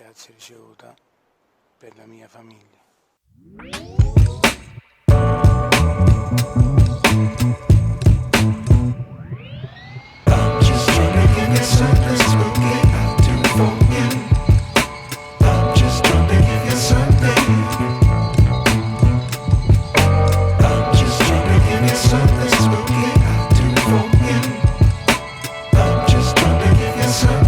grazie ricevuta per la mia famiglia. I'm just trying to give you something spooky out to for you. I'm just trying to give you something. I'm just trying to give you something spooky out to for you. I'm just trying to give you something.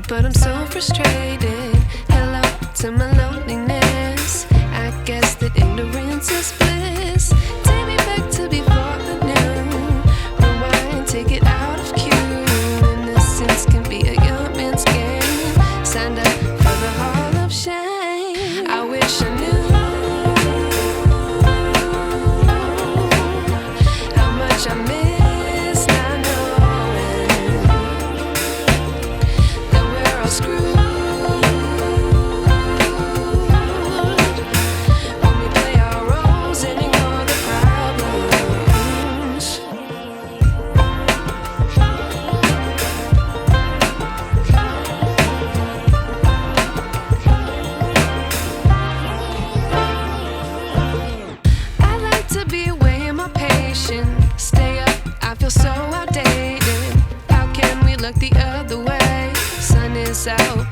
But I'm so frustrated. Hello to my loneliness. I guess that ignorance is bliss. Take me back to before I knew. Rewind, take it out of cue. Innocence can be a young man's game. Signed up for the hall of shame. I wish I knew how much I miss not knowing that we're all screwed. When we play our roles and ignore the problems. I like to be away in my patience. Stay up, I feel so outdated. How can we look the other way? Sun is out,